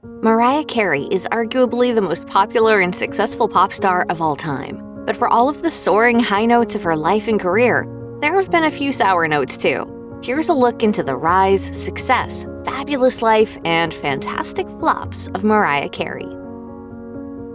Mariah Carey is arguably the most popular and successful pop star of all time. But for all of the soaring high notes of her life and career, there have been a few sour notes too. Here's a look into the rise, success, fabulous life, and fantastic flops of Mariah Carey.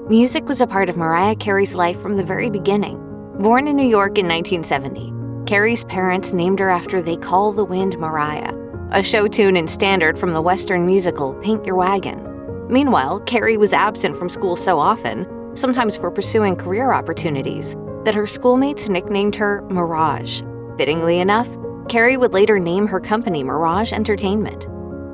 Music was a part of Mariah Carey's life from the very beginning. Born in New York in 1970, Carey's parents named her after They Call the Wind Mariah, a show tune and standard from the Western musical Paint Your Wagon. Meanwhile, Carey was absent from school so often, sometimes for pursuing career opportunities, that her schoolmates nicknamed her Mirage. Fittingly enough, Carey would later name her company Mirage Entertainment.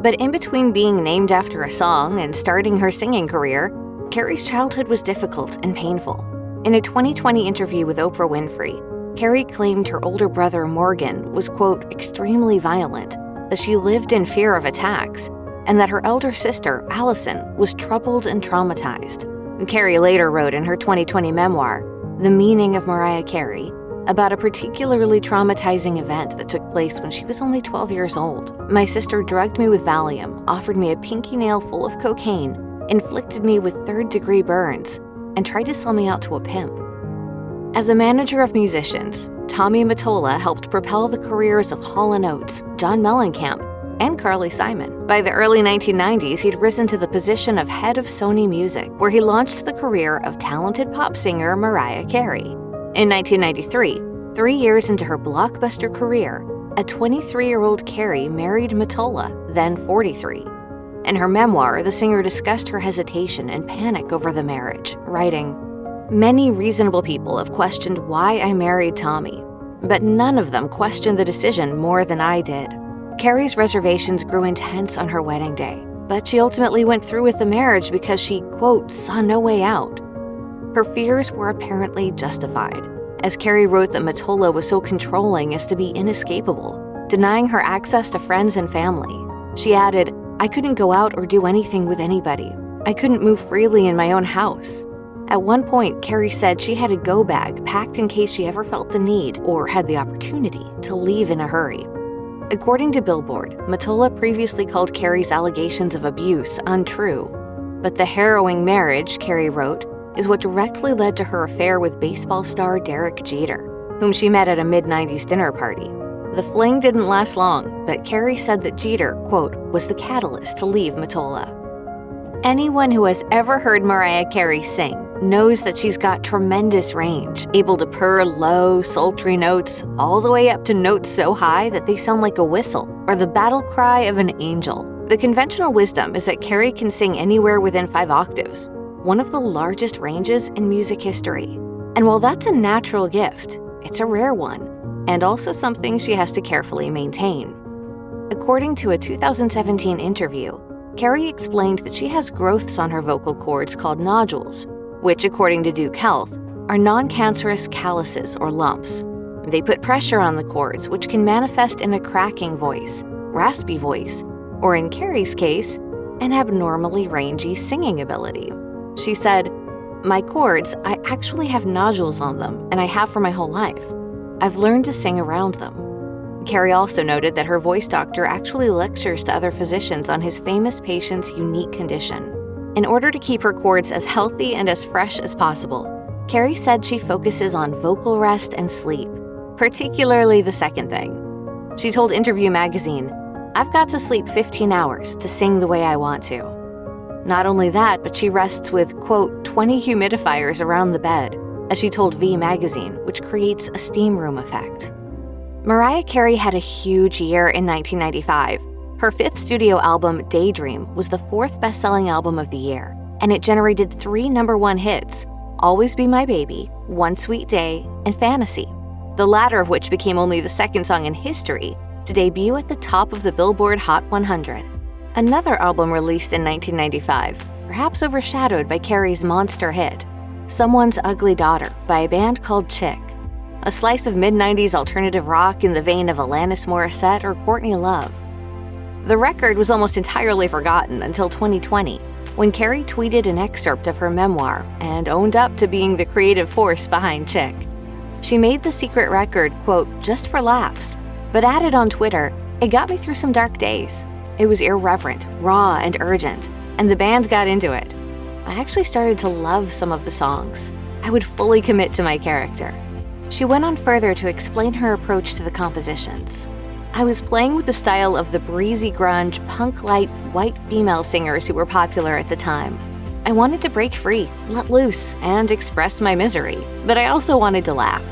But in between being named after a song and starting her singing career, Carey's childhood was difficult and painful. In a 2020 interview with Oprah Winfrey, Carey claimed her older brother Morgan was, quote, extremely violent, that she lived in fear of attacks, and that her elder sister, Allison, was troubled and traumatized. Carey later wrote in her 2020 memoir, The Meaning of Mariah Carey, about a particularly traumatizing event that took place when she was only 12 years old. My sister drugged me with Valium, offered me a pinky nail full of cocaine, inflicted me with third-degree burns, and tried to sell me out to a pimp. As a manager of musicians, Tommy Mottola helped propel the careers of Hall & Oates, John Mellencamp, and Carly Simon. By the early 1990s, he'd risen to the position of head of Sony Music, where he launched the career of talented pop singer Mariah Carey. In 1993, 3 years into her blockbuster career, a 23-year-old Carey married Mottola, then 43. In her memoir, the singer discussed her hesitation and panic over the marriage, writing, "Many reasonable people have questioned why I married Tommy, but none of them questioned the decision more than I did." Carey's reservations grew intense on her wedding day, but she ultimately went through with the marriage because she, quote, saw no way out. Her fears were apparently justified, as Carey wrote that Mottola was so controlling as to be inescapable, denying her access to friends and family. She added, "I couldn't go out or do anything with anybody. I couldn't move freely in my own house." At one point, Carey said she had a go bag packed in case she ever felt the need or had the opportunity to leave in a hurry. According to Billboard, Mottola previously called Carey's allegations of abuse untrue. But the harrowing marriage, Carey wrote, is what directly led to her affair with baseball star Derek Jeter, whom she met at a mid-90s dinner party. The fling didn't last long, but Carey said that Jeter, quote, was the catalyst to leave Mottola. Anyone who has ever heard Mariah Carey sing knows that she's got tremendous range, able to purr low, sultry notes all the way up to notes so high that they sound like a whistle or the battle cry of an angel. The conventional wisdom is that Carey can sing anywhere within 5 octaves, one of the largest ranges in music history. And while that's a natural gift, it's a rare one, and also something she has to carefully maintain. According to a 2017 interview, Carey explained that she has growths on her vocal cords called nodules, which, according to Duke Health, are non-cancerous calluses or lumps. They put pressure on the cords, which can manifest in a cracking voice, raspy voice, or in Carey's case, an abnormally rangy singing ability. She said, "My cords, I actually have nodules on them, and I have for my whole life. I've learned to sing around them." Carey also noted that her voice doctor actually lectures to other physicians on his famous patient's unique condition. In order to keep her cords as healthy and as fresh as possible, Carey said she focuses on vocal rest and sleep, particularly the second thing. She told Interview magazine, "I've got to sleep 15 hours to sing the way I want to." Not only that, but she rests with, quote, 20 humidifiers around the bed, as she told V magazine, which creates a steam room effect. Mariah Carey had a huge year in 1995. Her 5th studio album, Daydream, was the 4th best-selling album of the year, and it generated 3 #1 hits, Always Be My Baby, One Sweet Day, and Fantasy, the latter of which became only the 2nd song in history to debut at the top of the Billboard Hot 100. Another album released in 1995, perhaps overshadowed by Carey's monster hit, Someone's Ugly Daughter by a band called Chick, a slice of mid-90s alternative rock in the vein of Alanis Morissette or Courtney Love. The record was almost entirely forgotten until 2020, when Carey tweeted an excerpt of her memoir and owned up to being the creative force behind Chick. She made the secret record, quote, just for laughs, but added on Twitter, "It got me through some dark days. It was irreverent, raw, and urgent. and the band got into it. I actually started to love some of the songs. I would fully commit to my character." She went on further to explain her approach to the compositions. "I was playing with the style of the breezy grunge, punk-light, white female singers who were popular at the time. I wanted to break free, let loose, and express my misery, but I also wanted to laugh."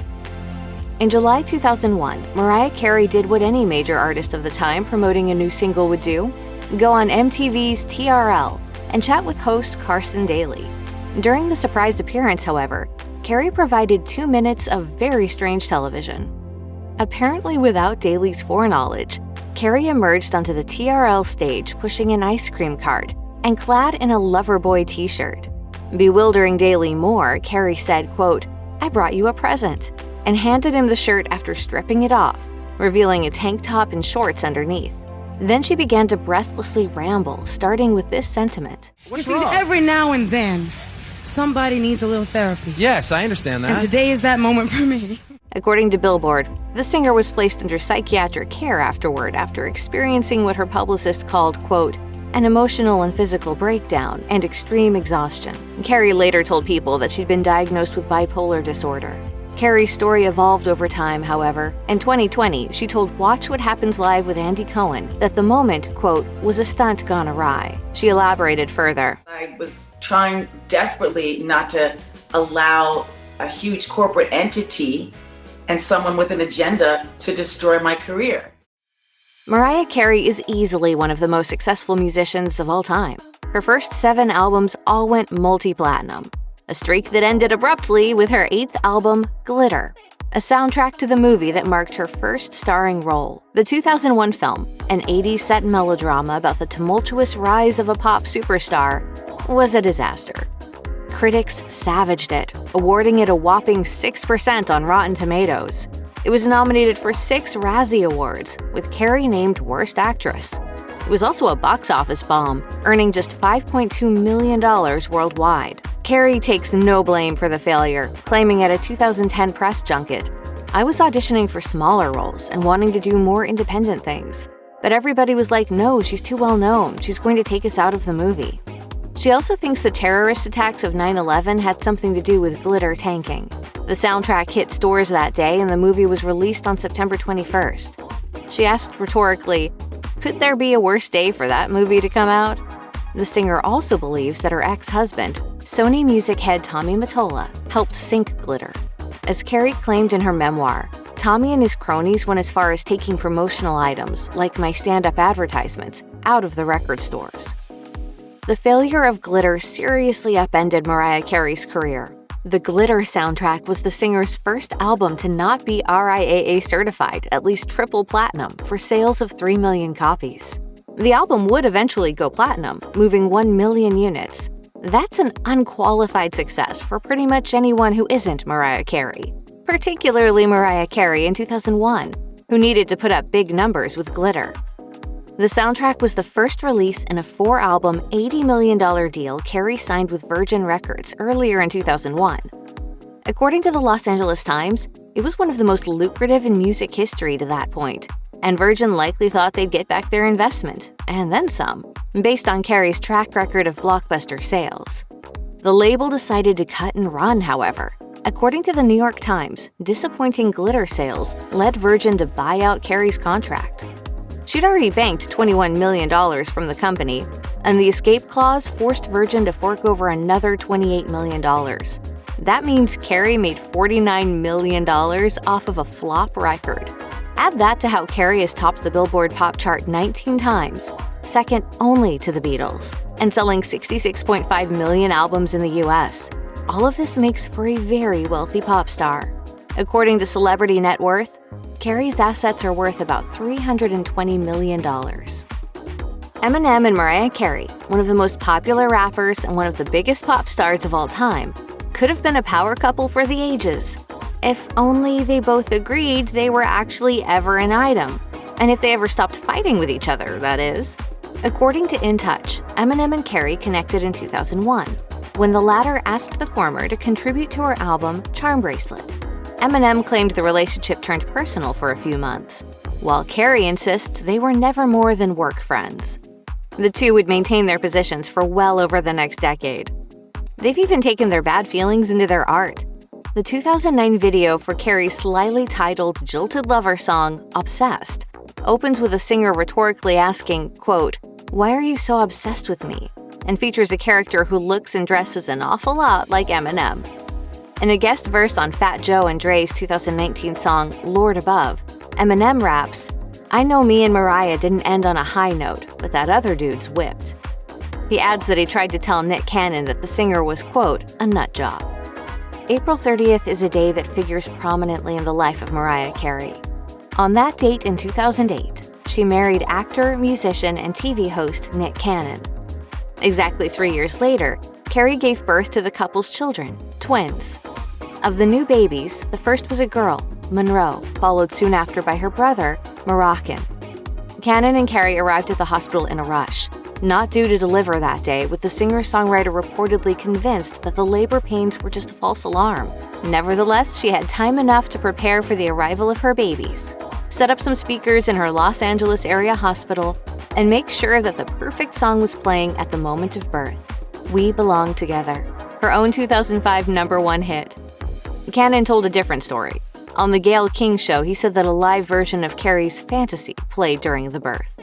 In July 2001, Mariah Carey did what any major artist of the time promoting a new single would do: go on MTV's TRL and chat with host Carson Daly. During the surprise appearance, however, Carey provided 2 minutes of very strange television. Apparently without Daly's foreknowledge, Carey emerged onto the TRL stage pushing an ice cream cart and clad in a Loverboy t-shirt. Bewildering Daly more, Carey said, quote, "I brought you a present," and handed him the shirt after stripping it off, revealing a tank top and shorts underneath. Then she began to breathlessly ramble, starting with this sentiment. What's wrong? Every now and then, somebody needs a little therapy. Yes, I understand that. And today is that moment for me. According to Billboard, the singer was placed under psychiatric care afterward after experiencing what her publicist called, quote, "an emotional and physical breakdown and extreme exhaustion." Carey later told People that she'd been diagnosed with bipolar disorder. Carey's story evolved over time, however. In 2020, she told Watch What Happens Live with Andy Cohen that the moment, quote, "was a stunt gone awry." She elaborated further. "I was trying desperately not to allow a huge corporate entity and someone with an agenda to destroy my career." Mariah Carey is easily one of the most successful musicians of all time. Her first 7 albums all went multi-platinum, a streak that ended abruptly with her 8th album, Glitter, a soundtrack to the movie that marked her first starring role. The 2001 film, an 80s set melodrama about the tumultuous rise of a pop superstar, was a disaster. Critics savaged it, awarding it a whopping 6% on Rotten Tomatoes. It was nominated for 6 Razzie Awards, with Carey named Worst Actress. It was also a box office bomb, earning just $5.2 million worldwide. Carey takes no blame for the failure, claiming at a 2010 press junket, "I was auditioning for smaller roles and wanting to do more independent things. But everybody was like, no, she's too well known, she's going to take us out of the movie." She also thinks the terrorist attacks of 9/11 had something to do with Glitter tanking. The soundtrack hit stores that day and the movie was released on September 21st. She asked rhetorically, could there be a worse day for that movie to come out? The singer also believes that her ex-husband, Sony Music head Tommy Mottola, helped sink Glitter. As Carey claimed in her memoir, Tommy and his cronies went as far as taking promotional items, like my stand-up advertisements, out of the record stores. The failure of Glitter seriously upended Mariah Carey's career. The Glitter soundtrack was the singer's first album to not be RIAA certified, at least triple platinum, for sales of 3 million copies. The album would eventually go platinum, moving 1 million units. That's an unqualified success for pretty much anyone who isn't Mariah Carey, particularly Mariah Carey in 2001, who needed to put up big numbers with Glitter. The soundtrack was the first release in a 4-album, $80 million deal Carey signed with Virgin Records earlier in 2001. According to the Los Angeles Times, it was one of the most lucrative in music history to that point, and Virgin likely thought they'd get back their investment, and then some, based on Carey's track record of blockbuster sales. The label decided to cut and run, however. According to the New York Times, disappointing Glitter sales led Virgin to buy out Carey's contract. She'd already banked $21 million from the company, and the escape clause forced Virgin to fork over another $28 million. That means Carey made $49 million off of a flop record. Add that to how Carey has topped the Billboard Pop Chart 19 times, second only to the Beatles, and selling 66.5 million albums in the US. All of this makes for a very wealthy pop star. According to Celebrity Net Worth, Carey's assets are worth about $320 million. Eminem and Mariah Carey, one of the most popular rappers and one of the biggest pop stars of all time, could have been a power couple for the ages. If only they both agreed they were actually ever an item. And if they ever stopped fighting with each other, that is. According to In Touch, Eminem and Carey connected in 2001, when the latter asked the former to contribute to her album Charm Bracelet. Eminem claimed the relationship turned personal for a few months, while Carey insists they were never more than work friends. The two would maintain their positions for well over the next decade. They've even taken their bad feelings into their art. The 2009 video for Carey's slyly titled Jilted Lover song, Obsessed, opens with a singer rhetorically asking, quote, "Why are you so obsessed with me?" and features a character who looks and dresses an awful lot like Eminem. In a guest verse on Fat Joe and Dre's 2019 song, Lord Above, Eminem raps, "I know me and Mariah didn't end on a high note, but that other dude's whipped." He adds that he tried to tell Nick Cannon that the singer was, quote, "a nut job." April 30th is a day that figures prominently in the life of Mariah Carey. On that date in 2008, she married actor, musician, and TV host Nick Cannon. Exactly 3 years later, Carey gave birth to the couple's children, twins. Of the new babies, the first was a girl, Monroe, followed soon after by her brother, Moroccan. Cannon and Carey arrived at the hospital in a rush, not due to deliver that day, with the singer-songwriter reportedly convinced that the labor pains were just a false alarm. Nevertheless, she had time enough to prepare for the arrival of her babies, set up some speakers in her Los Angeles area hospital, and make sure that the perfect song was playing at the moment of birth, We Belong Together, her own 2005 #1 hit. Cannon told a different story. On The Gayle King Show, he said that a live version of Carey's Fantasy played during the birth.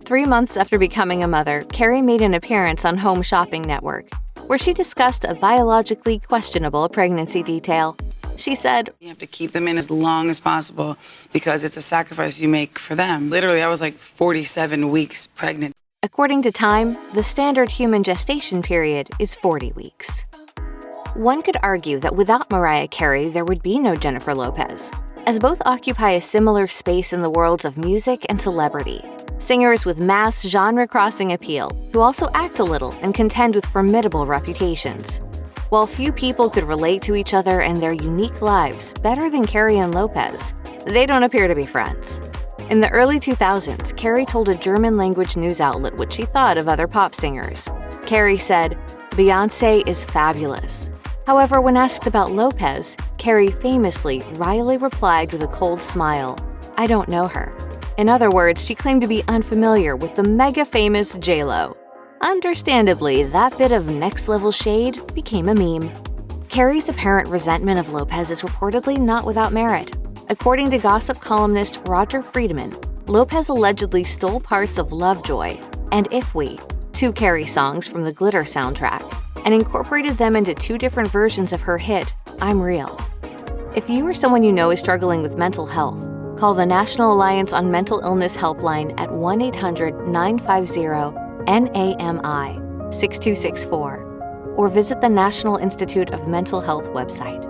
3 months after becoming a mother, Carey made an appearance on Home Shopping Network, where she discussed a biologically questionable pregnancy detail. She said, "You have to keep them in as long as possible because it's a sacrifice you make for them." Literally, I was like 47 weeks pregnant. According to Time, the standard human gestation period is 40 weeks. One could argue that without Mariah Carey, there would be no Jennifer Lopez, as both occupy a similar space in the worlds of music and celebrity. Singers with mass genre-crossing appeal, who also act a little and contend with formidable reputations. While few people could relate to each other and their unique lives better than Carey and Lopez, they don't appear to be friends. In the early 2000s, Carey told a German-language news outlet what she thought of other pop singers. Carey said, "Beyoncé is fabulous." However, when asked about Lopez, Carey famously wryly replied with a cold smile, "I don't know her." In other words, she claimed to be unfamiliar with the mega-famous J-Lo. Understandably, that bit of next-level shade became a meme. Carey's apparent resentment of Lopez is reportedly not without merit. According to gossip columnist Roger Friedman, Lopez allegedly stole parts of Lovejoy and If We, two Carey songs from the Glitter soundtrack, and incorporated them into 2 different versions of her hit, I'm Real. If you or someone you know is struggling with mental health, call the National Alliance on Mental Illness helpline at 1-800-950-NAMI 6264 or visit the National Institute of Mental Health website.